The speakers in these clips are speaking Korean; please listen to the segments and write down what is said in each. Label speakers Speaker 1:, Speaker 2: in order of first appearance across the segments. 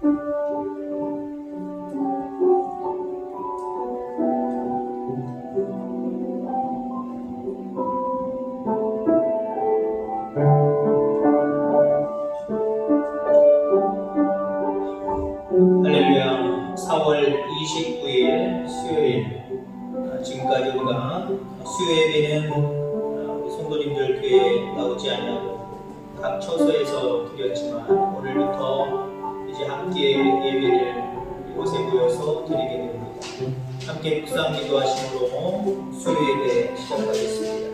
Speaker 1: 할렐루야. 4월 29일 수요일, 지금까지 우리가 수요 예배는 우리 성도님들 교회에 나오지 않냐고 각 처소에서 드렸지만, 오늘부터 이제 함께 예배를 이곳에 모여서 드리게 됩니다. 함께 묵상 기도하심으로 수요 예배 시작하겠습니다.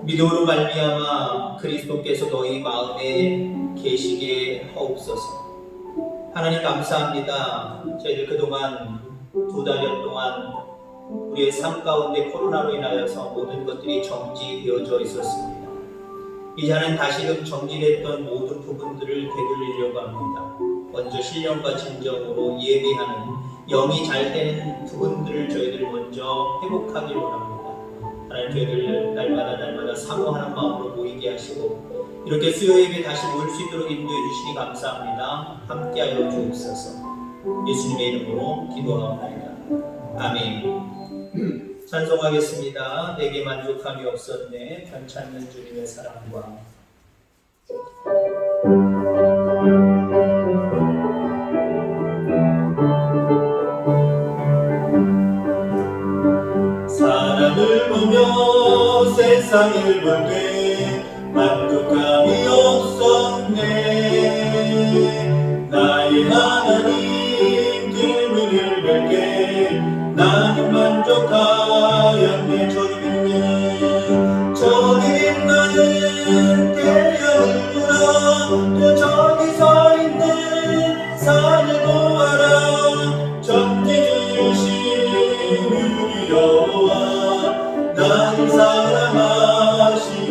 Speaker 1: 믿음으로 말미암아 그리스도께서 너희 마음에 계시게 하옵소서. 하나님 감사합니다. 저희들 그동안 2달여 동안 우리의 삶 가운데 코로나로 인하여서 모든 것들이 정지되어져 있었습니다. 이제는 다시금 정지됐던 모든 부분들을 되돌리려고 합니다. 먼저 신령과 진정으로 예배하는 영이 잘 되는 부분들을 저희들 먼저 회복하길 원합니다. 하나님, 저희들 날마다 사모하는 마음으로 모이게 하시고 이렇게 수요 예배 다시 모일 수 있도록 인도해 주시니 감사합니다. 함께하여 주옵소서. 예수님의 이름으로 기도하옵나이다. 아멘. 찬송하겠습니다. 내게 만족함이 없었네, 편찮는 주님의 사랑과. 사람을 보며 세상을 볼 때 만족감이 없었네. 나의 하나님 그분을 뵐게 나는 만족하였네. 저기 빛나는 태양을 보라. 또 저기 서 있는 산을 보아라. 전지주신 우리 여호와 나를 사랑하시니,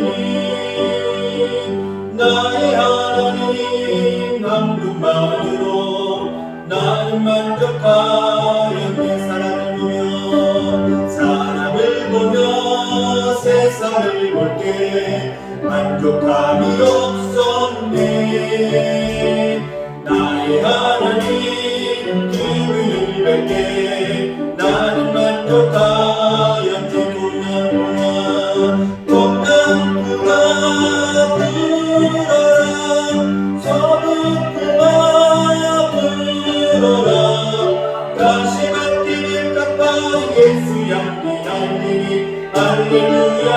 Speaker 1: 나의 하나님 한 분만으로 나는 만족하였네. 사람을 보며 세상을 볼게 만족함이 없었네. 나의 하나님 그분을 뵐게 나는 만족하였네. 동남풍아 불어라. 서북풍아 불어라. 가시밭 뛰는 깎아 예수 향기 날리니 할렐루야.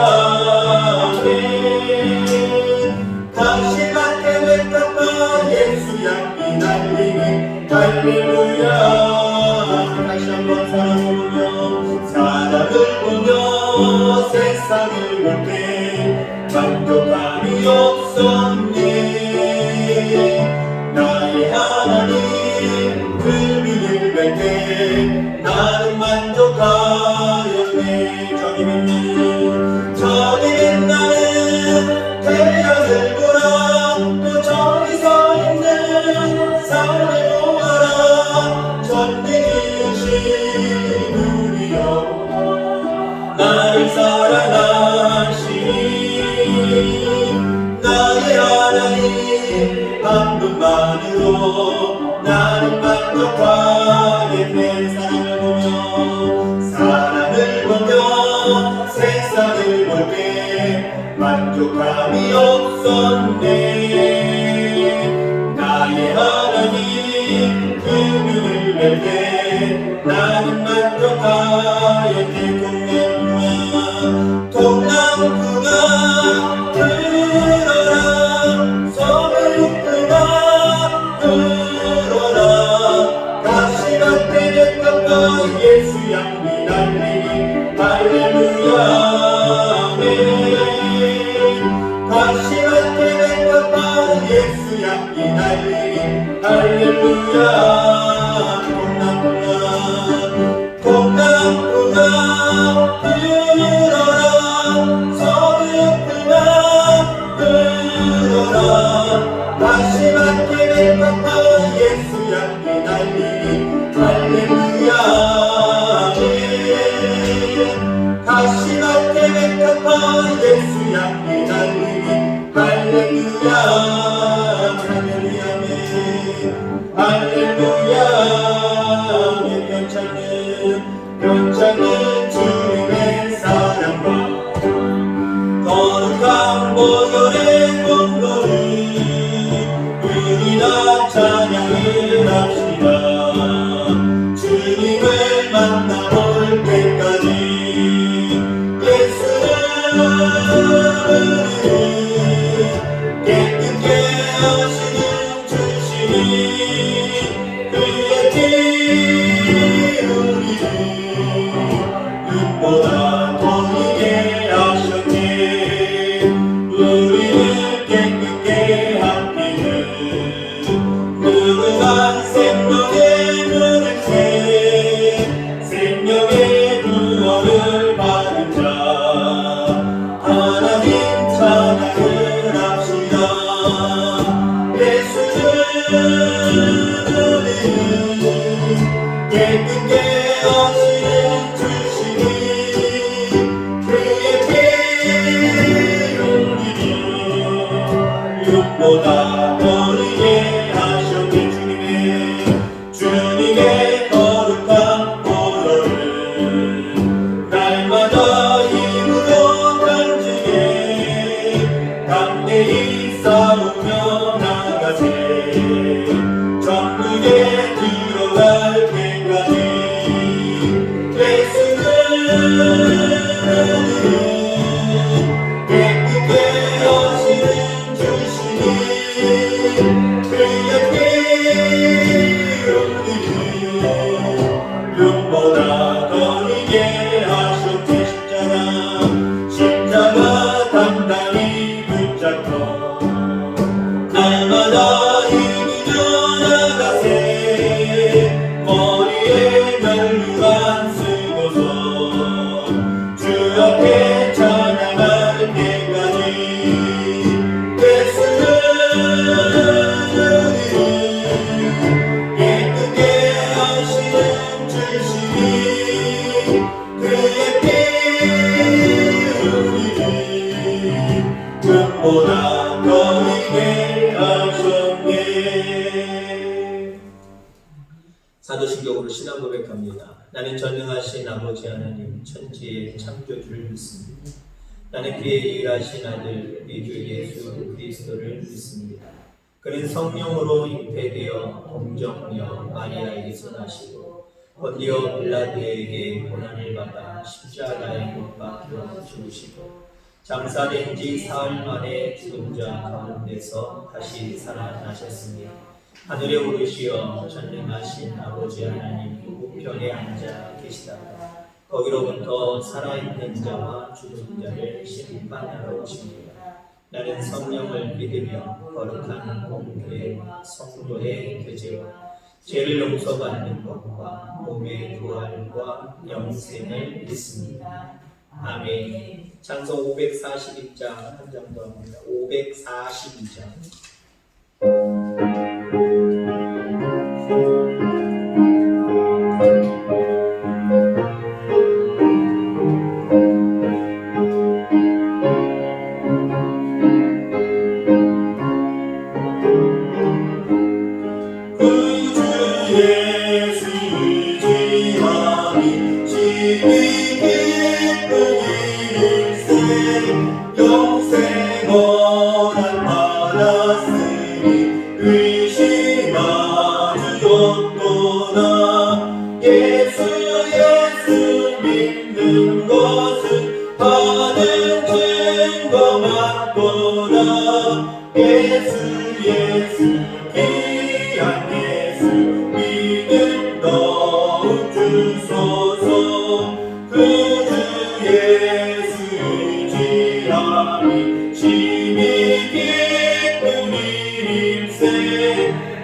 Speaker 1: 가시밭에 왜 깎아 예수 향기 날리니 할렐루야. 다시 한번 사람을 보며 세상을 볼 때 만족함이 없었네. 나의 하나님 그분을 뵐 때 나는 만족하였네. 저기 빛나는 태양을 보라. 또 저기 서 있는 산을 보아라. 전지주신 우리 여호와 나를 사랑하시니, 나의 하나님 한 분만으로 나는 만족하겠네. 사람을 보며 세상을 볼 때 만족함이 없었네. 나의 하나님 그분을 뵐 때 나는 만족하였네. 동남풍아 불어라. 서북풍아 불어라. 가시밭에 깎아 예수 향기 날리니 할렐루야. 가시밭에 깎아 예수 향기 날리니 할렐루야. 동남풍아 불어라. 서북풍아 불어라. 가시밭에 깎아 예수 향기 날리니 할렐루야. 가시밭에 깎아 예수 향기 날리니 할렐루야. 하시는 주시니 그의 피 우리를 흙보다 더이게 하셨네. 우리를 깨끗게 하기는 누구가 생명의 물을 새 생명의 구원을 받은 자 하나님 찬양을 합시다. 예수는 우리를 깨끗게 하시는 주시니 그의 피 우리를 흙보다 더이게 하셨네. 주님의 거룩한 보혈을 날마다 힘으로 간직해 담대히 싸우며 나가세. 천국에 들어갈 때까지 예수는 우리를 깨끗게 하시는 주시니 그의 피 흙보다 더이게 하셨네. 십자가 단단히 붙잡고 날마다 이기며 나가세. 머리에 면류관 쓰고서 주 앞에 찬양할 때까지 예수는 우리를 깨끗게 하시는 주시니 그의 피 우리를 흙보다 더이게 하셨네. 사도신경으로 신앙 고백합니다. 나는 전능하신 아버지 하나님 천지의 창조주를 믿습니다. 나는 그의 일하신 아들 우리 주 예수 그리스도를 믿습니다. 그는 성령으로 잉태되어 동정녀 마리아에게서 나시고 본디오 빌라도에게 고난을 받아 십자가에 못 박혀 죽으시고 장사된 지 사흘 만에 죽은 자 가운데서 다시 살아나셨습니다. 하늘에 오르시어 전능하신 아버지 하나님 우편에 앉아 계시다가 거기로부터 살아있는 자와 죽은 자를 심판하러 오십니다. 나는 성령을 믿으며 거룩한 공교회 성도의 교제와 죄를 용서받는 것과 몸의 부활과 영생을 믿습니다. 아멘. 찬송 542장 한 장 더 합니다. 542장.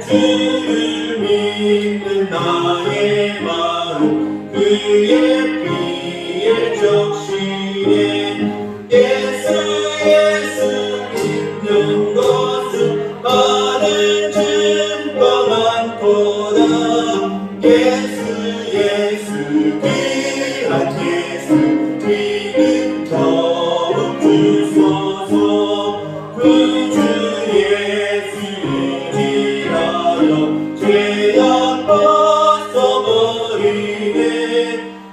Speaker 1: 주를 믿는 나의 마음 그의 피에 적시네. 예수 믿는 것은 많은 증거 많도다. 예수 귀한 예수 믿음 더욱 주소서. 그 주 예수 죄악 벗어버리네.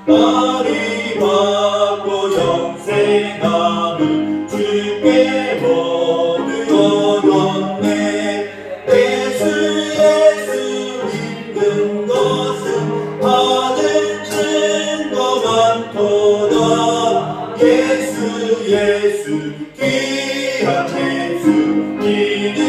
Speaker 1: 많이 받고 영생함을 주께 모두 얻었네. 예수 믿는 것은 받은 증거 많도다. 예수 귀한 예수 믿음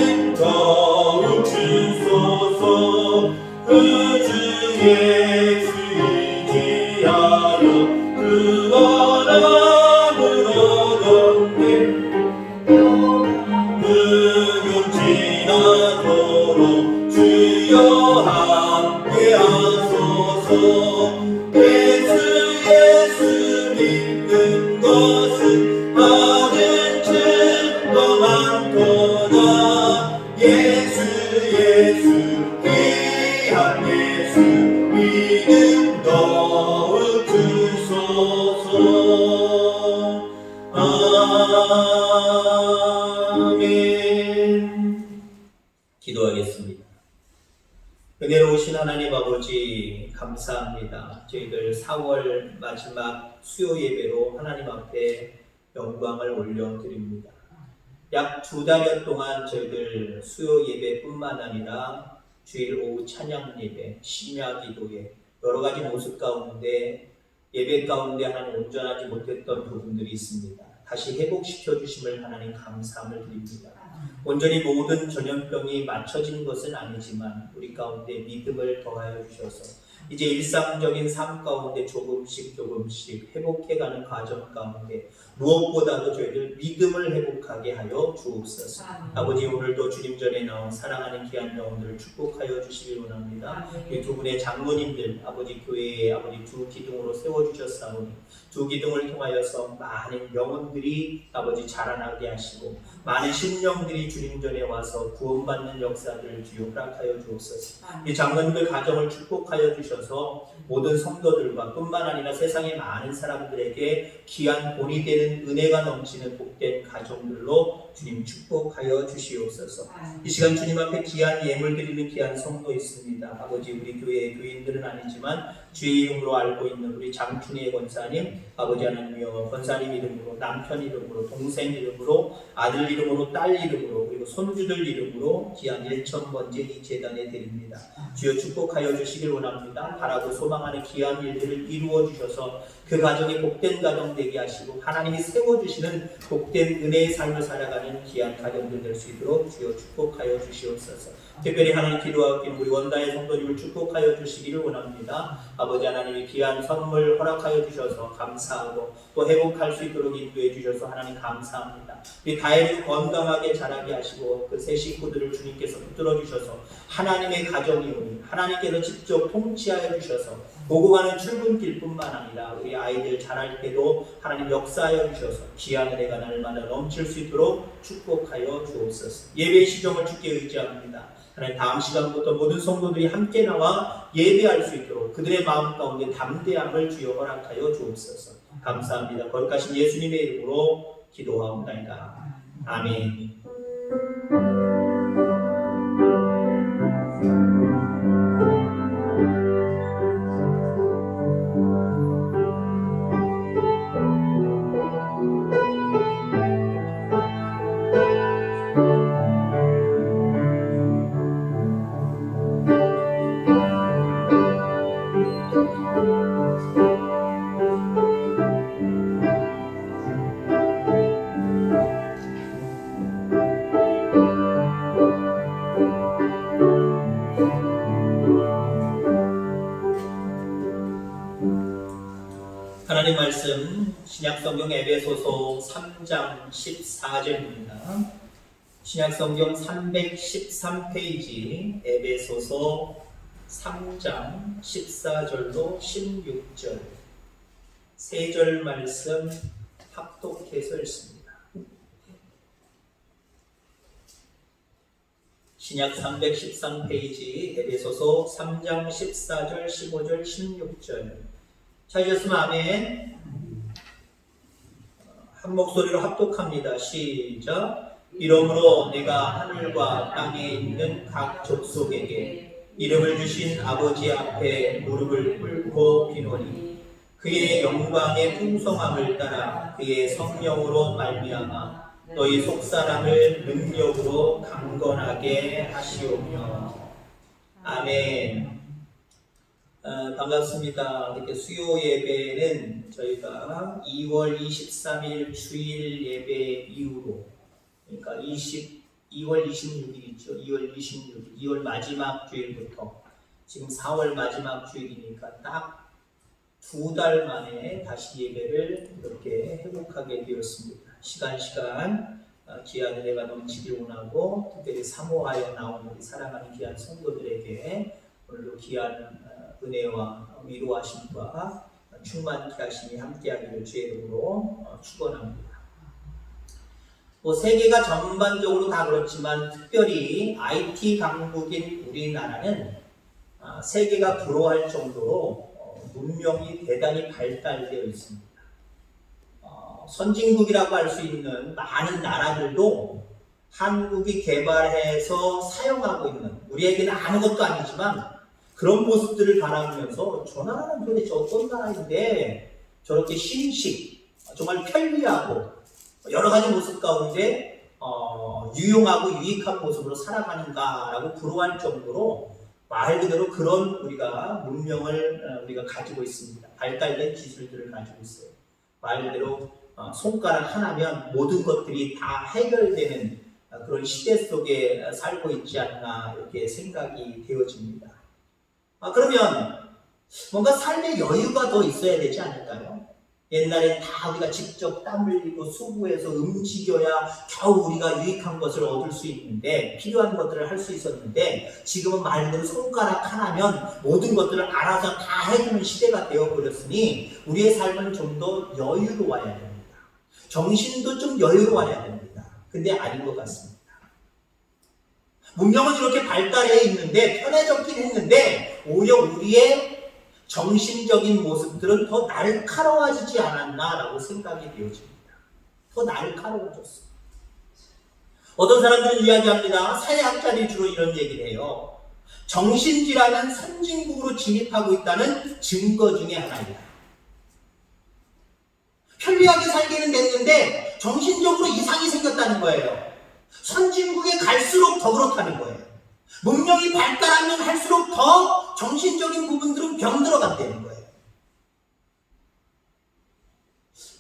Speaker 1: 예수 예수 귀한 예수 믿음 넣어 주소서. 아멘. 기도하겠습니다. 은혜로우신 하나님 아버지 감사합니다. 저희들 4월 마지막 수요 예배로 하나님 앞에 영광을 올려드립니다. 약 2달여 동안 저희들 수요 예배뿐만 아니라 주일 오후 찬양 예배, 심야 기도회 여러 가지 모습 가운데 예배 가운데 하나님 온전하지 못했던 부분들이 있습니다. 다시 회복시켜 주심을 하나님 감사함을 드립니다. 온전히 모든 전염병이 맞춰진 것은 아니지만 우리 가운데 믿음을 더하여 주셔서 이제 일상적인 삶 가운데 조금씩 회복해가는 과정 가운데 무엇보다도 저희들 믿음을 회복하게 하여 주옵소서. 아버지 오늘도 주님 전에 나온 사랑하는 귀한 영혼들을 축복하여 주시길 원합니다. 이 두 분의 장로님들 아버지 교회에 아버지 두 기둥으로 세워주셨사오니 두 기둥을 통하여서 많은 영혼들이 아버지 자라나게 하시고 많은 심령들이 주님 전에 와서 구원받는 역사들을 주여 허락하여 주옵소서. 이 장로님들 가정을 축복하여 주셔서 모든 성도들과 뿐만 아니라 세상의 많은 사람들에게 귀한 본이 되는 은혜가 넘치는 복된 가정들로 주님 축복하여 주시옵소서. 이 시간 주님 앞에 귀한 예물 드리는 귀한 성도 있습니다. 아버지 우리 교회의 교인들은 아니지만 주의 이름으로 알고 있는 우리 장춘희 권사님, 아버지 하나님이여 권사님 이름으로, 남편 이름으로, 동생 이름으로, 아들 이름으로, 딸 이름으로, 그리고 손주들 이름으로 귀한 1,000번째 이 재단에 드립니다. 주여 축복하여 주시길 원합니다. 바라고 소망하는 귀한 일들을 이루어 주셔서 그 가정이 복된 가정 되게 하시고 하나님이 세워주시는 복된 은혜의 삶을 살아가는 귀한 가정들 될 수 있도록 주여 축복하여 주시옵소서. 특별히 하나님 기도하기는 우리 원다의 성도님을 축복하여 주시기를 원합니다. 아버지 하나님이 귀한 선물 허락하여 주셔서 감사하고 또 회복할 수 있도록 인도해 주셔서 하나님 감사합니다. 우리 다혜를 건강하게 자라게 하시고 그 세 식구들을 주님께서 붙들어 주셔서 하나님의 가정이 오니 하나님께서 직접 통치하여 주셔서 보고 가는 출근길뿐만 아니라 우리 아이들 자랄 때도 하나님 역사하여 주셔서 귀한 은혜가 날마다 넘칠 수 있도록 축복하여 주옵소서. 예배의 시정을 주께 의지합니다. 하나님 다음 시간부터 모든 성도들이 함께 나와 예배할 수 있도록 그들의 마음 가운데 담대함을 주여 허락하여 주옵소서. 감사합니다. 거룩하신 예수님의 이름으로 기도하옵나이다. 아멘. 하나님 말씀 신약성경 에베소서 3장 14절입니다. 신약성경 313페이지 에베소서 3장 14절로 16절 세 절 말씀 합독해서 읽습니다. 신약 313페이지 에베소서 3장 14절 15절 16절 찾으셨으면 아멘. 한 목소리로 합독합니다. 시작. 이러므로 내가 하늘과 땅에 있는 각 족속에게 이름을 주신 아버지 앞에 무릎을 꿇고 비노니 그의 영광의 풍성함을 따라 그의 성령으로 말미암아 너희 속사람을 능력으로 강건하게 하시오며. 아멘. 반갑습니다. 이렇게 수요 예배는 저희가 2월 23일 주일 예배 이후로, 그러니까 2월 26일이죠. 2월 26일, 2월 마지막 주일부터 지금 4월 마지막 주일이니까 딱 2달 만에 다시 예배를 이렇게 회복하게 되었습니다. 시간 귀한 은혜가 넘치길 원하고 특별히 사모하여 나온 우리 사랑하는 귀한 성도들에게 오늘도 귀한 은혜와 위로하심과 충만케 하심이 함께하기를 주의 이름으로 축원합니다. 뭐 세계가 전반적으로 다 그렇지만 특별히 IT 강국인 우리나라는 세계가 부러워할 정도로 문명이 대단히 발달되어 있습니다. 선진국이라고 할 수 있는 많은 나라들도 한국이 개발해서 사용하고 있는, 우리에게는 아무것도 아니지만 그런 모습들을 바라보면서 저 나라는 도대체 어떤 나라인데 저렇게 신식, 정말 편리하고 여러 가지 모습 가운데 유용하고 유익한 모습으로 살아가는가라고 부러워할 정도로 말 그대로 그런 우리가 문명을 우리가 가지고 있습니다. 발달된 기술들을 가지고 있어요. 말 그대로 손가락 하나면 모든 것들이 다 해결되는 그런 시대 속에 살고 있지 않나 이렇게 생각이 되어집니다. 그러면 뭔가 삶의 여유가 더 있어야 되지 않을까요? 옛날엔 다 우리가 직접 땀 흘리고 수고해서 움직여야 겨우 우리가 유익한 것을 얻을 수 있는데, 필요한 것들을 할 수 있었는데, 지금은 말 그대로 손가락 하나면 모든 것들을 알아서 다 해주는 시대가 되어버렸으니 우리의 삶은 좀 더 여유로워야 됩니다. 정신도 좀 여유로워야 됩니다. 근데 아닌 것 같습니다. 문명은 이렇게 발달해 있는데, 편해졌긴 했는데 오히려 우리의 정신적인 모습들은 더 날카로워지지 않았나라고 생각이 되어집니다. 더 날카로워졌어. 어떤 사람들은 이야기합니다. 사회학자들이 주로 이런 얘기를 해요. 정신질환은 선진국으로 진입하고 있다는 증거 중에 하나이다. 편리하게 살기는 됐는데 정신적으로 이상이 생겼다는 거예요. 선진국에 갈수록 더 그렇다는 거예요. 문명이 발달하면 할수록 더 정신적인 부분들은 병들어간다는 거예요.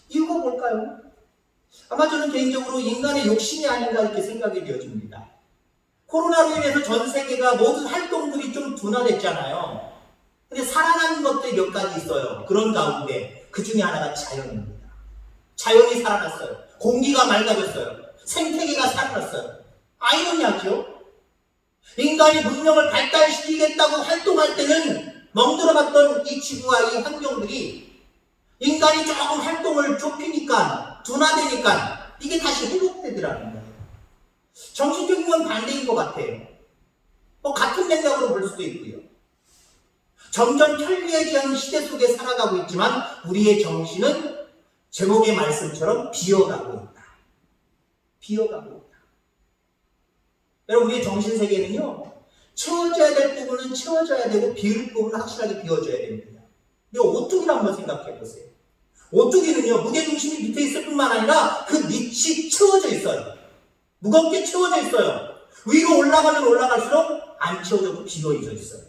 Speaker 1: 이유가 뭘까요? 아마 저는 개인적으로 인간의 욕심이 아닌가 이렇게 생각이 되어집니다. 코로나로 인해서 전 세계가 모든 활동들이 좀 둔화됐잖아요. 근데 살아남은 것들이 몇 가지 있어요. 그런 가운데 그 중에 하나가 자연입니다. 자연이 살아났어요. 공기가 맑아졌어요. 생태계가 살아났어요. 아이러니하죠? 인간이 문명을 발달시키겠다고 활동할 때는 멍들어갔던 이 지구와 이 환경들이 인간이 조금 활동을 좁히니까, 둔화되니까 이게 다시 회복되더라는 거예요. 정신적인 건 반대인 것 같아요. 같은 맥락으로 볼 수도 있고요. 점점 편리해지는 시대 속에 살아가고 있지만 우리의 정신은 제목의 말씀처럼 비어가고 있다. 비어가고 있다. 여러분, 우리의 정신세계는요, 채워져야 될 부분은 채워져야 되고 비울 부분은 확실하게 비워줘야 됩니다. 이 오뚜기를 한번 생각해 보세요. 오뚜기는요, 무게중심이 밑에 있을 뿐만 아니라 그 밑이 채워져 있어요. 무겁게 채워져 있어요. 위로 올라가면 올라갈수록 안 채워져도 비어져 있어요.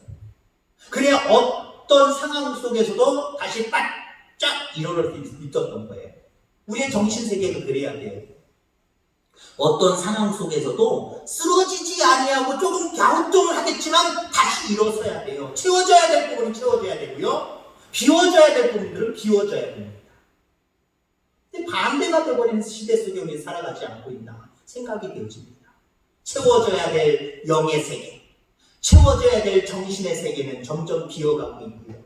Speaker 1: 그래야 어떤 상황 속에서도 다시 바짝 일어날 수 있었던 거예요. 우리의 정신세계가 그래야 돼요. 어떤 상황 속에서도 쓰러지지 아니하고 조금 갸우뚱을 하겠지만 다시 일어서야 돼요. 채워져야 될 부분은 채워져야 되고요. 비워져야 될 부분들은 비워져야 됩니다. 근데 반대가 되어버리는 시대 속에 우리 살아가지 않고 있나 생각이 되어집니다. 채워져야 될 영의 세계, 채워져야 될 정신의 세계는 점점 비어가고 있고요.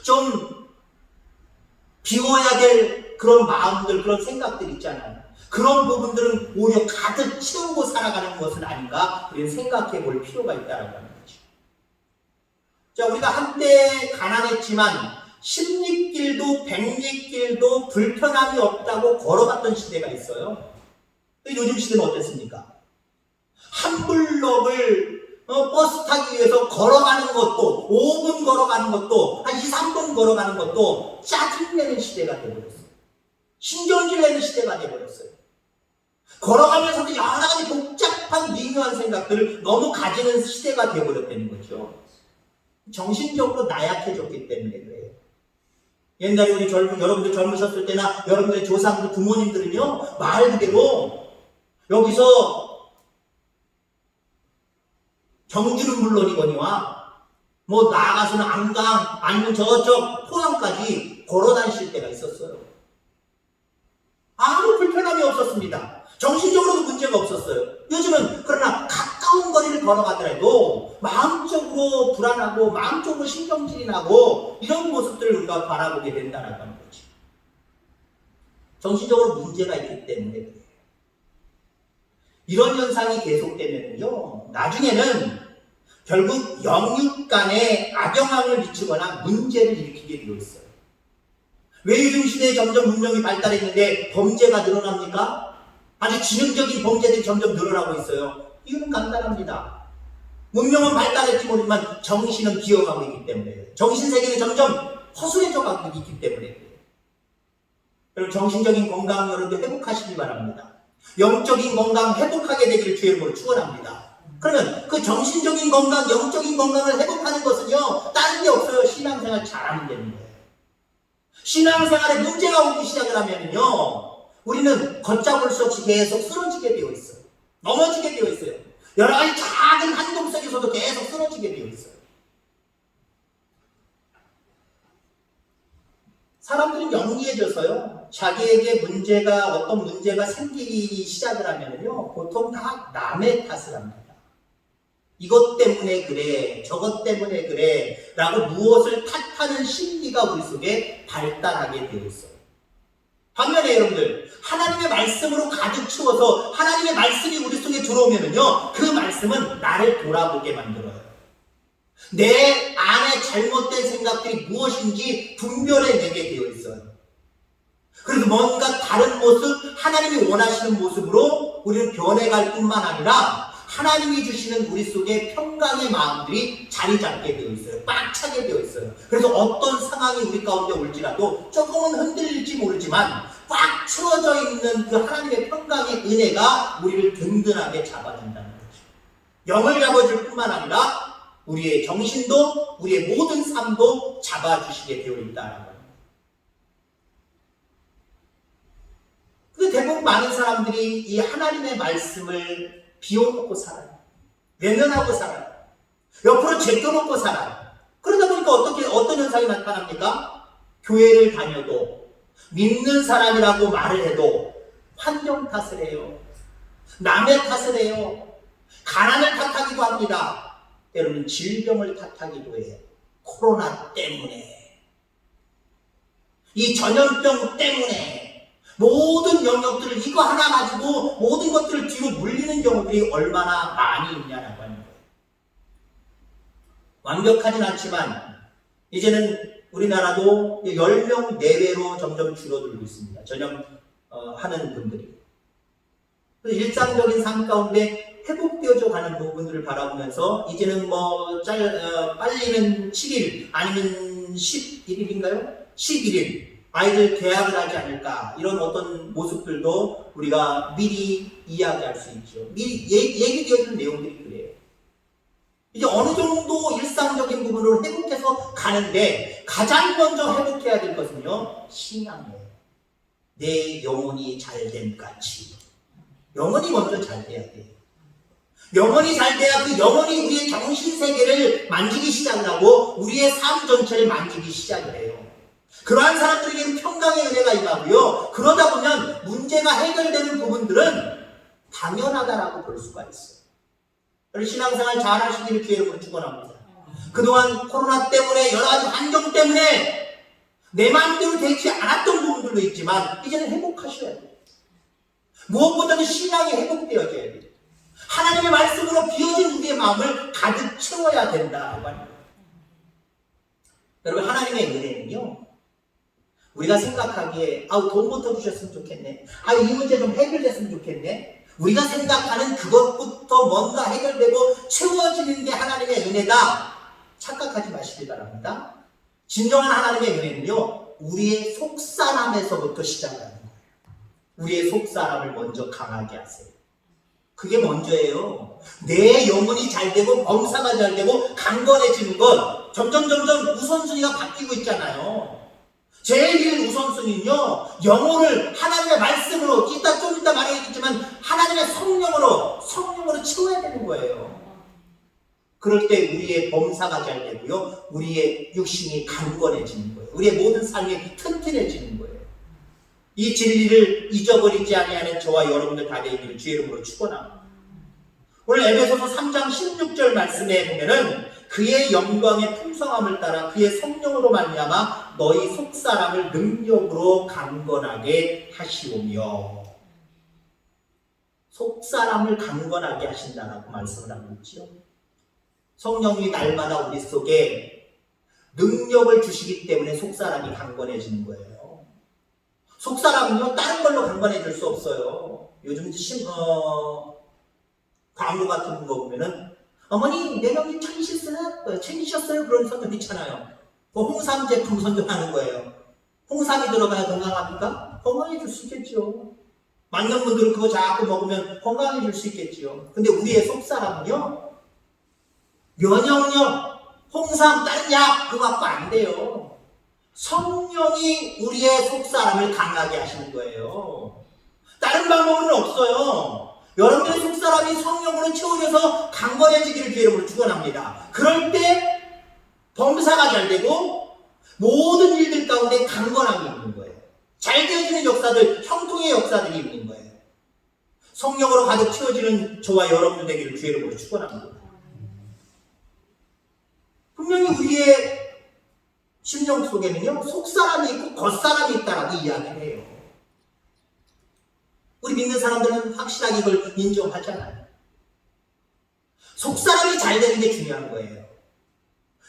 Speaker 1: 좀 비워야 될 그런 마음들, 그런 생각들 있잖아요. 그런 부분들은 오히려 가득 채우고 살아가는 것은 아닌가 우리는 생각해 볼 필요가 있다는 거죠. 자, 우리가 한때 가난했지만 십리길도 백리길도 불편함이 없다고 걸어갔던 시대가 있어요. 요즘 시대는 어땠습니까? 한 블럭을 버스 타기 위해서 걸어가는 것도, 5분 걸어가는 것도, 한 2, 3분 걸어가는 것도 짜증내는 시대가 되어버렸어요. 신경질 내는 시대가 되어버렸어요. 걸어가면서도 여러 가지 복잡한 미묘한 생각들을 너무 가지는 시대가 되어버렸다는 거죠. 정신적으로 나약해졌기 때문에 그래요. 옛날에 우리 여러분들 젊으셨을 때나 여러분들의 조상들, 부모님들은요, 말 그대로 여기서 경주는 물론이거니와 뭐 나아가서는 안강 아니면 저쪽 포항까지 걸어 다니실 때가 있었어요. 아무 불편함이 없었습니다. 정신적으로도 문제가 없었어요. 요즘은 그러나 가까운 거리를 걸어가더라도 마음적으로 불안하고 마음적으로 신경질이 나고 이런 모습들을 우리가 바라보게 된다는 거죠. 정신적으로 문제가 있기 때문에 그래요. 이런 현상이 계속되면요, 나중에는 결국 영육 간에 악영향을 미치거나 문제를 일으키게 되어 있어요. 왜 요즘 시대에 점점 문명이 발달했는데 범죄가 늘어납니까? 아주 지능적인 범죄들이 점점 늘어나고 있어요. 이유는 간단합니다. 문명은 발달했지 모르지만 정신은 비어가고 있기 때문에, 정신세계는 점점 허술해져 가고 있기 때문에. 여러분, 정신적인 건강 여러분들 회복하시기 바랍니다. 영적인 건강 회복하게 되기를 주의 이름으로 축원합니다. 그러면 그 정신적인 건강, 영적인 건강을 회복하는 것은요, 다른 게 없어요. 신앙생활 잘하면 되는 거예요. 신앙생활에 문제가 오기 시작을 하면요, 우리는 걷잡을 수 없이 계속 쓰러지게 되어 있어요. 넘어지게 되어 있어요. 여러 가지 작은 한동 속에서도 계속 쓰러지게 되어 있어요. 사람들은 영리해져서요, 자기에게 어떤 문제가 생기기 시작을 하면요, 보통 다 남의 탓을 합니다. 이것 때문에 그래, 저것 때문에 그래 라고 무엇을 탓하는 심리가 우리 속에 발달하게 되어 있어요. 반면에 여러분들, 하나님의 말씀으로 가득 채워서 하나님의 말씀이 우리 속에 들어오면요, 그 말씀은 나를 돌아보게 만들어요. 내 안에 잘못된 생각들이 무엇인지 분별해내게 되어 있어요. 그래서 뭔가 다른 모습, 하나님이 원하시는 모습으로 우리는 변해갈 뿐만 아니라 하나님이 주시는 우리 속에 평강의 마음들이 자리 잡게 되어 있어요. 꽉 차게 되어 있어요. 그래서 어떤 상황이 우리 가운데 올지라도 조금은 흔들릴지 모르지만 꽉 채워져 있는 그 하나님의 평강의 은혜가 우리를 든든하게 잡아준다는 거죠. 영을 잡아줄 뿐만 아니라 우리의 정신도, 우리의 모든 삶도 잡아주시게 되어 있다는 거예요. 근데 대부분 많은 사람들이 이 하나님의 말씀을 비워놓고 살아요. 외면하고 살아요. 옆으로 제껴놓고 살아요. 그러다 보니까 어떤 현상이 나타납니까? 교회를 다녀도, 믿는 사람이라고 말을 해도 환경 탓을 해요. 남의 탓을 해요. 가난을 탓하기도 합니다. 때로는 질병을 탓하기도 해요. 코로나 때문에, 이 전염병 때문에 모든 영역들을 이거 하나 가지고 모든 것들을 뒤로 물리는 경우들이 얼마나 많이 있냐라고 하는 거예요. 완벽하진 않지만 이제는 우리나라도 10명 내외로 점점 줄어들고 있습니다. 전염하는 분들이. 일상적인 삶 가운데 회복되어져 가는 부분들을 바라보면서 이제는 빨리는 7일 아니면 11일인가요? 11일 아이들 개학을 하지 않을까, 이런 어떤 모습들도 우리가 미리 이야기할 수 있죠. 미리 얘기되어지는 내용들이 그래요. 이제 어느 정도 일상적인 부분을 회복해서 가는데 가장 먼저 회복해야 될 것은요, 신앙이에요. 내 영혼이 잘됨 같이 영혼이 먼저 잘 돼야 돼요. 영혼이 잘 돼야 그 영혼이 우리의 정신세계를 만지기 시작을 하고 우리의 삶 전체를 만지기 시작을 해요. 그러한 사람들에게는 평강의 은혜가 임하고요, 그러다 보면 문제가 해결되는 부분들은 당연하다라고 볼 수가 있어요. 신앙생활 잘 하시기를 주의 이름으로 축원합니다. 그동안 코로나 때문에 여러 가지 환경 때문에 내 마음대로 되지 않았던 부분들도 있지만 이제는 회복하셔야 돼요. 무엇보다도 신앙이 회복되어져야 돼요. 하나님의 말씀으로 비워진 우리의 마음을 가득 채워야 된다고 합니다. 여러분, 하나님의 은혜는요, 우리가 생각하기에 돈부터 주셨으면 좋겠네, 이 문제 좀 해결됐으면 좋겠네, 우리가 생각하는 그것부터 뭔가 해결되고 채워지는 게 하나님의 은혜다 착각하지 마시기 바랍니다. 진정한 하나님의 은혜는요, 우리의 속사람에서부터 시작하는 거예요. 우리의 속사람을 먼저 강하게 하세요. 그게 먼저예요. 내 영혼이 잘 되고 범사가 잘 되고 강건해지는 것, 점점 우선순위가 바뀌고 있잖아요. 제일 우선순위는요, 영혼을 하나님의 말씀으로, 좀 이따 말하겠지만 하나님의 성령으로 채워야 되는 거예요. 그럴 때 우리의 범사가 잘 되고요, 우리의 육신이 강건해지는 거예요. 우리의 모든 삶이 튼튼해지는 거예요. 이 진리를 잊어버리지 아니하는 저와 여러분들 다 되기를 주의 이름으로 축원합니다. 오늘 에베소서 3장 16절 말씀에 보면은 그의 영광의 풍성함을 따라 그의 성령으로 말미암아 너희 속사람을 능력으로 강건하게 하시오며. 속사람을 강건하게 하신다라고 말씀을 하고 있죠. 성령이 날마다 우리 속에 능력을 주시기 때문에 속사람이 강건해지는 거예요. 속사람은요, 다른 걸로 강건해질 수 없어요. 요즘 광고 같은 거 보면은 어머니 내명이 챙기셨어요? 그런 선전 있잖아요. 홍삼 제품 선전하는 거예요. 홍삼이 들어가야 건강합니까? 건강해질 수 있겠죠. 맞는 분들은 그거 자꾸 먹으면 건강해질 수 있겠죠. 근데 우리의 속사람은요, 면역력, 홍삼, 다른 약 그거 갖고 안 돼요. 성령이 우리의 속사람을 강하게 하시는 거예요. 다른 방법은 없어요. 여러분의 속사람이 성령으로 채워져서 강건해지기를 주의 이름으로 축원합니다. 그럴 때 범사가 잘 되고 모든 일들 가운데 강건함이 있는 거예요. 잘 되어지는 역사들, 형통의 역사들이 있는 거예요. 성령으로 가득 채워지는 저와 여러분들 되기를 주의 이름으로 축원합니다. 분명히 우리의 심령 속에는요, 속사람이 있고 겉사람이 있다라고 이야기를 해요. 우리 믿는 사람들은 확실하게 이걸 인정하잖아요. 속사람이 잘 되는 게 중요한 거예요.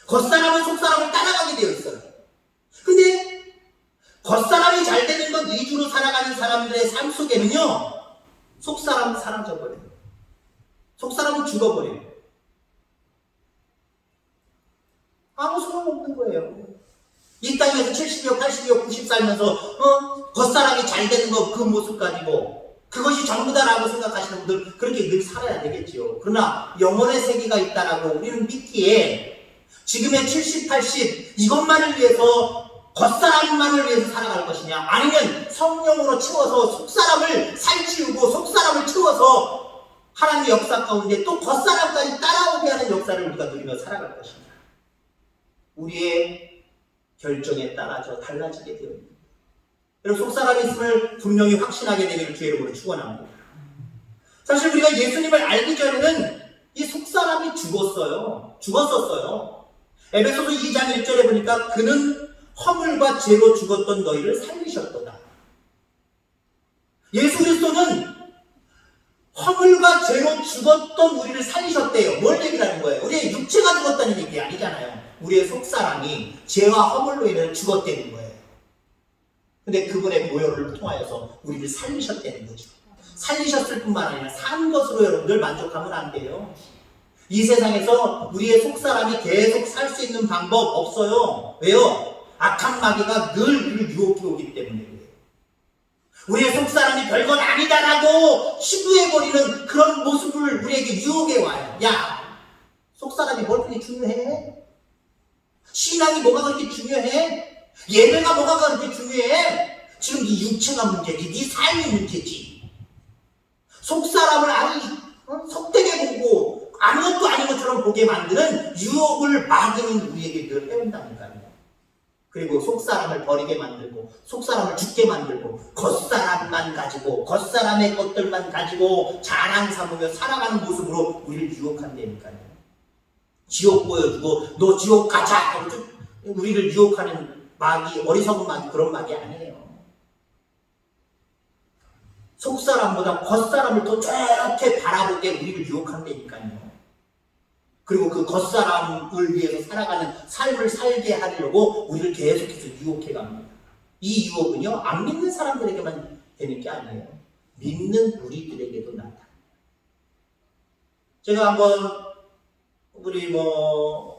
Speaker 1: 겉사람은 속사람을 따라가게 되어 있어요. 근데 겉사람이 잘 되는 건 위주로 살아가는 사람들의 삶 속에는요, 속사람은 사라져버려요. 속사람은 죽어버려요. 아무 소용없는 거예요. 이 땅에서 70여, 80여, 90 살면서 겉사람이 잘 되는 거 그 모습 가지고 그것이 전부다라고 생각하시는 분들 그렇게 늘 살아야 되겠지요. 그러나 영혼의 세계가 있다라고 우리는 믿기에 지금의 70, 80 이것만을 위해서 겉사람만을 위해서 살아갈 것이냐, 아니면 성령으로 채워서 속사람을 살찌우고 속사람을 채워서 하나님의 역사 가운데 또 겉사람까지 따라오게 하는 역사를 우리가 누리며 살아갈 것이냐, 우리의 결정에 따라서 달라지게 되옵니다. 여러분, 속사람이 있음을 분명히 확신하게 되기를 주의 이름으로 축원합니다. 사실 우리가 예수님을 알기 전에는 이 속사람이 죽었었어요. 에베소서 2장 1절에 보니까 그는 허물과 죄로 죽었던 너희를 살리셨도다. 예수 그리스도는 허물과 죄로 죽었던 우리를 살리셨대요. 뭘 얘기하는 거예요? 우리의 육체가 죽었다는 얘기 아니잖아요. 우리의 속사람이 죄와 허물로 인해 죽었다는 거예요. 근데 그분의 보혈을 통하여서 우리를 살리셨다는 거죠. 살리셨을 뿐만 아니라 산 것으로 여러분들 만족하면 안 돼요. 이 세상에서 우리의 속사람이 계속 살 수 있는 방법 없어요. 왜요? 악한 마귀가 늘 우리를 유혹해 오기 때문에 그래요. 우리의 속사람이 별건 아니다라고 치부해버리는 그런 모습을 우리에게 유혹해 와요. 야, 속사람이 뭘 그렇게 중요해? 신앙이 뭐가 그렇게 중요해? 예배가 뭐가 그렇게 중요해? 지금 네 육체가 문제지, 네 삶이 문제지. 속사람을 아주 속되게 보고 아무것도 아닌 것처럼 보게 만드는 유혹을 마귀는 우리에게 늘 해온다니까요. 그리고 속사람을 버리게 만들고 속사람을 죽게 만들고 겉사람만 가지고 겉사람의 것들만 가지고 자랑 삼으며 살아가는 모습으로 우리를 유혹한다니까요. 지옥 보여주고 너 지옥 가자 하고 우리를 유혹하는 마귀, 어리석은 마귀, 그런 마귀 아니에요. 속사람보다 겉사람을 더 좋게 바라보게 우리를 유혹한다니까요. 그리고 그 겉사람을 위해서 살아가는 삶을 살게 하려고 우리를 계속해서 유혹해 갑니다. 이 유혹은요, 안 믿는 사람들에게만 되는 게 아니에요. 믿는 우리들에게도 나타납니다. 제가 한번 우리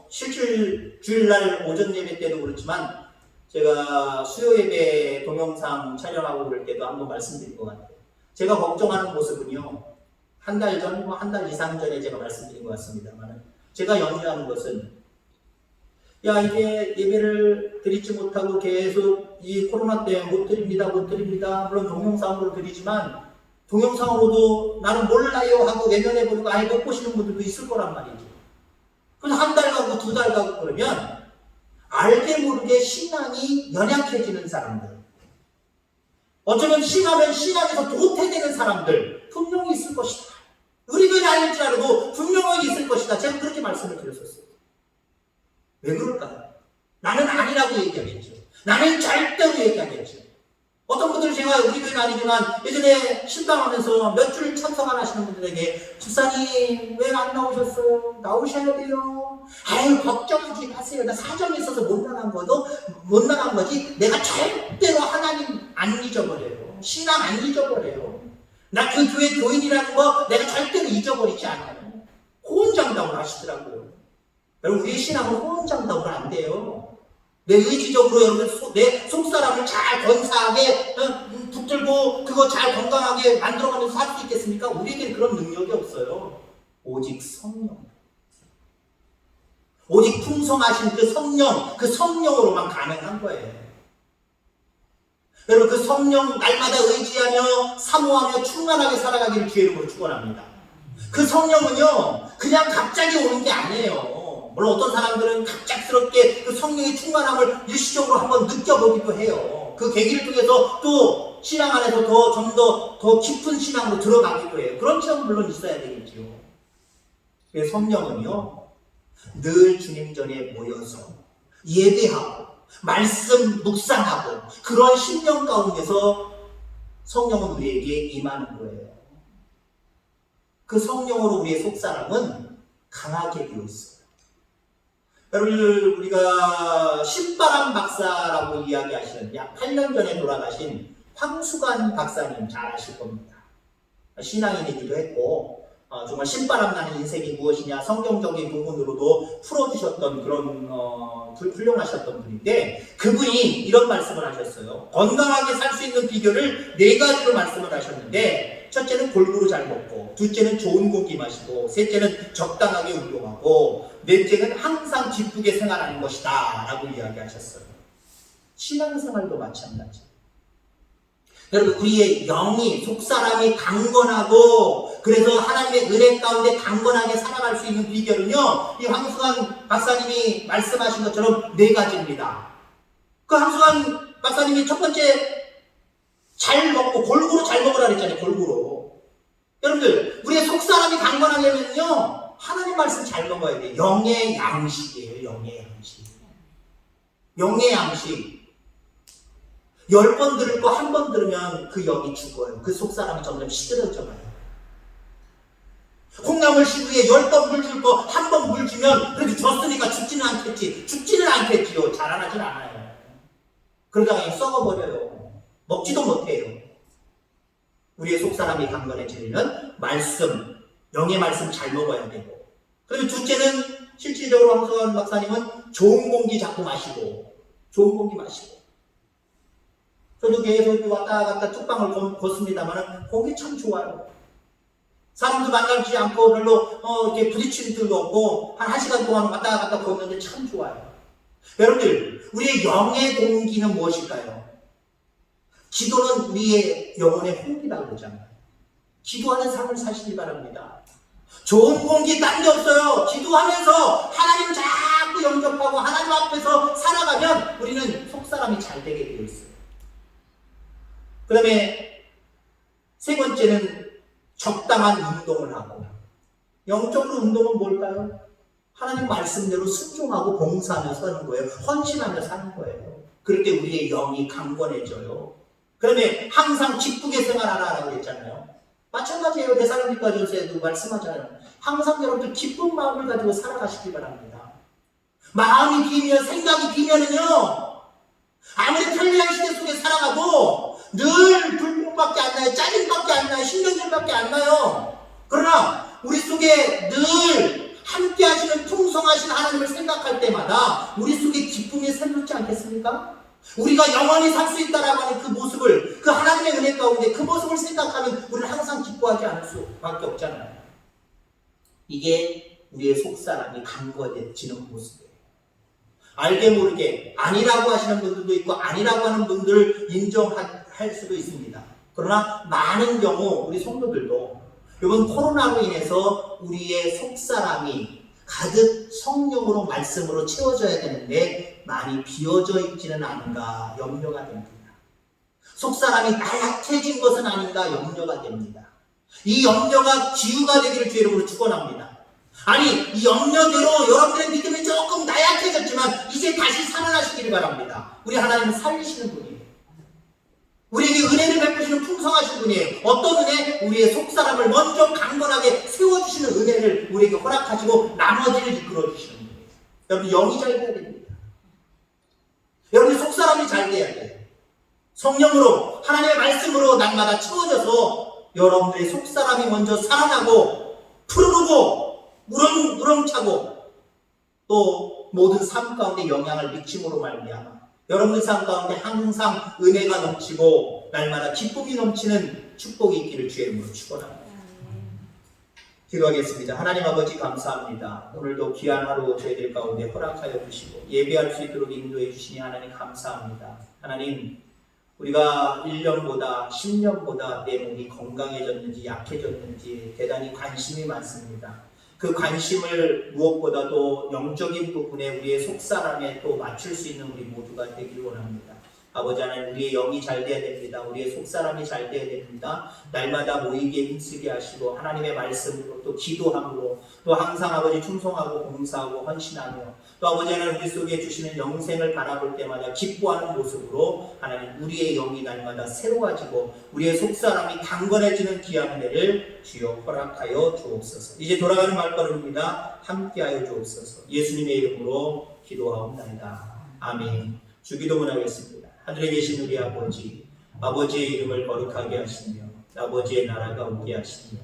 Speaker 1: 실질 주일날 오전 예배 때도 그렇지만 제가 수요 예배 동영상 촬영하고 그럴 때도 한번 말씀드린 것 같아요. 제가 걱정하는 모습은요, 한 달 전, 한 달 이상 전에 제가 말씀드린 것 같습니다만, 제가 염려하는 것은, 야, 이게 예배를 드리지 못하고 계속 이 코로나 때문에 못 드립니다. 물론 동영상으로 드리지만, 동영상으로도 나는 몰라요 하고 외면해버리고 아예 못 보시는 분들도 있을 거란 말이죠. 그래서 한 달 가고 두 달 가고 그러면, 알게 모르게 신앙이 연약해지는 사람들, 어쩌면 신하면 신앙에서 도태되는 사람들 분명히 있을 것이다. 우리 교회 아닐지 알아도 분명히 있을 것이다. 제가 그렇게 말씀을 드렸었어요. 왜 그럴까요? 나는 아니라고 얘기하시죠. 나는 절대로 얘기하겠죠. 어떤 분들 제가 우리 교회는 아니지만 예전에 신방하면서 몇 줄 참석 안 하시는 분들에게 집사님 왜 안 나오셨어요? 나오셔야 돼요. 아유 걱정하지 마세요. 나 사정이 있어서 못 나간 거지. 내가 절대로 하나님 안 잊어버려요. 신앙 안 잊어버려요. 나 그 교회 교인이라는 거 내가 절대로 잊어버리지 않아요. 호언장담을 하시더라고요. 여러분 우리의 신앙은 호언장담을 안 돼요. 내 의지적으로 여러분 내 속사람을 잘 건사하게 붙들고 그거 잘 건강하게 만들어가면서 살 수 있겠습니까? 우리에게는 그런 능력이 없어요. 오직 성령. 오직 풍성하신 그 성령으로만 가능한 거예요. 여러분 그 성령 날마다 의지하며 사모하며 충만하게 살아가기를 주의 이름으로 축원합니다. 그 성령은요 그냥 갑자기 오는 게 아니에요. 물론 어떤 사람들은 갑작스럽게 그 성령의 충만함을 일시적으로 한번 느껴보기도 해요. 그 계기를 통해서 또 신앙 안에서 좀 더 깊은 신앙으로 들어가기도 해요. 그런 시험은 물론 있어야 되겠지요. 성령은요 늘 주님 전에 모여서 예배하고 말씀 묵상하고 그런 심령 가운데서 성령은 우리에게 임하는 거예요. 그 성령으로 우리의 속사람은 강하게 되어 있어요. 여러분 우리가 신바람 박사라고 이야기하시는 약 8년 전에 돌아가신 황수관 박사님 잘 아실 겁니다. 신앙인이기도 했고 정말 신바람 나는 인생이 무엇이냐 성경적인 부분으로도 풀어주셨던 그런 훌륭하셨던 분인데 그분이 이런 말씀을 하셨어요. 건강하게 살 수 있는 비결을 4가지로 말씀을 하셨는데 첫째는 골고루 잘 먹고 둘째는 좋은 공기 마시고 셋째는 적당하게 운동하고 넷째는 항상 기쁘게 생활하는 것이다 라고 이야기하셨어요. 신앙생활도 마찬가지. 여러분 우리의 영이 속사람이 강건하고 그래서 하나님의 은혜 가운데 강건하게 살아갈 수 있는 비결은요 이 황수관 박사님이 말씀하신 것처럼 4가지입니다. 그 황수관 박사님이 첫 번째 잘 먹고 골고루 잘 먹으라 그랬잖아요. 골고루. 여러분들 우리의 속사람이 강건하려면요 하나님 말씀 잘 먹어야 돼요. 영의 양식이에요. 영의 양식. 영의 양식. 10번 들을 거 1번 들으면 그 영이 죽어요. 그 속사람이 점점 시들어져 가요. 콩나물 시루에 10번 물 줄 거 1번 물 주면 그래도 줬으니까 죽지는 않겠지요. 자라나질 않아요. 그러다가 썩어버려요. 먹지도 못해요. 우리의 속사람이 강건해지려면 말씀, 영의 말씀 잘 먹어야 되고 그리고 둘째는 실질적으로 황수관 박사님은 좋은 공기 자꾸 마시고 좋은 공기 마시고 저도 계속 왔다 갔다 뚝방을 걷습니다만 공기 참 좋아요. 사람도 만나지 않고 별로 이렇게 부딪히는 일도 없고 한 1시간 동안 왔다 갔다 걷는데 참 좋아요. 여러분들 우리의 영의 공기는 무엇일까요? 기도는 우리의 영혼의 호흡이라고 그러잖아요. 기도하는 삶을 사시기 바랍니다. 좋은 공기 딴 게 없어요. 기도하면서 하나님 자꾸 영접하고 하나님 앞에서 살아가면 우리는 속사람이 잘 되게 되어 있어요. 그 다음에 세 번째는 적당한 운동을 하고 영적으로 운동은 뭘까요? 하나님 말씀대로 순종하고 봉사하며 사는 거예요. 헌신하며 사는 거예요. 그럴 때 우리의 영이 강건해져요. 그 다음에 항상 기쁘게 생활하라고 했잖아요. 마찬가지예요. 데살로니가전서에도 말씀하잖아요. 항상 여러분들 기쁜 마음을 가지고 살아가시기 바랍니다. 마음이 비면 생각이 비면은요 아무리 편리한 시대 속에 살아가도 늘 불평밖에 안 나요. 짜증밖에 안 나요. 신경질밖에 안 나요. 그러나 우리 속에 늘 함께 하시는 풍성하신 하나님을 생각할 때마다 우리 속에 기쁨이 샘솟지 않겠습니까? 우리가 영원히 살 수 있다라고 하는 그 모습을, 그 하나님의 은혜 가운데 그 모습을 생각하면 우리는 항상 기뻐하지 않을 수밖에 없잖아요. 이게 우리의 속사람이 강건해지는 모습이에요. 알게 모르게 아니라고 하시는 분들도 있고 아니라고 하는 분들을 인정할 수도 있습니다. 그러나 많은 경우 우리 성도들도 이번 코로나로 인해서 우리의 속사람이 가득 성령으로 말씀으로 채워져야 되는데 많이 비어져 있지는 않은가 염려가 됩니다. 속사람이 나약해진 것은 아닌가 염려가 됩니다. 이 염려가 치유가 되기를 주의 이름으로 축원합니다. 아니, 이 염려대로 여러분들의 믿음이 조금 나약해졌지만 이제 다시 살아나시기를 바랍니다. 우리 하나님은 살리시는 분이에요. 우리에게 은혜를 베푸시는 풍성하신 분이에요. 어떤 은혜? 우리의 속사람을 먼저 강건하게 세워주시는 은혜를 우리에게 허락하시고 나머지를 이끌어주시는 분이에요. 여러분, 영이 잘 돼야 됩니다. 여러분의 속사람이 잘 돼야 돼요. 성령으로, 하나님의 말씀으로 날마다 채워져서 여러분들의 속사람이 먼저 살아나고 푸르르고 우렁차고 또 모든 삶 가운데 영향을 미침으로 말미암아 여러분의 삶 가운데 항상 은혜가 넘치고 날마다 기쁨이 넘치는 축복이 있기를 주의 이름으로 축원합니다. 기도하겠습니다. 하나님 아버지 감사합니다. 오늘도 귀한 하루 저희들 가운데 허락하여 주시고 예배할 수 있도록 인도해 주시니 하나님 감사합니다. 하나님, 우리가 1년보다 10년보다 내 몸이 건강해졌는지 약해졌는지 대단히 관심이 많습니다. 그 관심을 무엇보다도 영적인 부분에 우리의 속사람에 또 맞출 수 있는 우리 모두가 되길 원합니다. 아버지 하나님, 우리의 영이 잘 돼야 됩니다. 우리의 속사람이 잘 돼야 됩니다. 날마다 모이게 힘쓰게 하시고 하나님의 말씀으로 또 기도함으로 또 항상 아버지 충성하고 봉사하고 헌신하며 또 아버지 하나님 우리 속에 주시는 영생을 바라볼 때마다 기뻐하는 모습으로 하나님 우리의 영이 날마다 새로워지고 우리의 속사람이 강건해지는 귀한 은혜를 주여 허락하여 주옵소서. 이제 돌아가는 말걸음입니다. 함께하여 주옵소서. 예수님의 이름으로 기도하옵나이다. 아멘. 주기도문 하겠습니다. 하늘에 계신 우리 아버지, 아버지의 이름을 거룩하게 하시며 아버지의 나라가 오게 하시며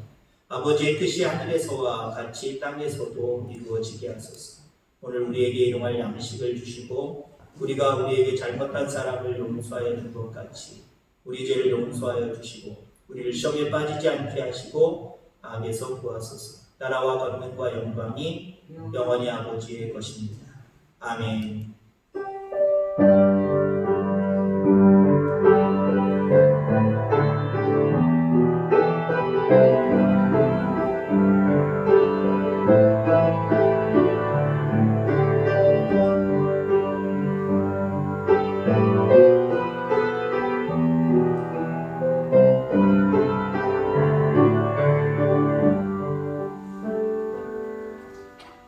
Speaker 1: 아버지의 뜻이 하늘에서와 같이 땅에서도 이루어지게 하소서. 오늘 우리에게 일용할 양식을 주시고 우리가 우리에게 잘못한 사람을 용서하여 준 것 같이 우리 죄를 용서하여 주시고 우리를 시험에 빠지지 않게 하시고 악에서 구하소서. 나라와 권능과 영광이 영원히 아버지의 것입니다. 아멘.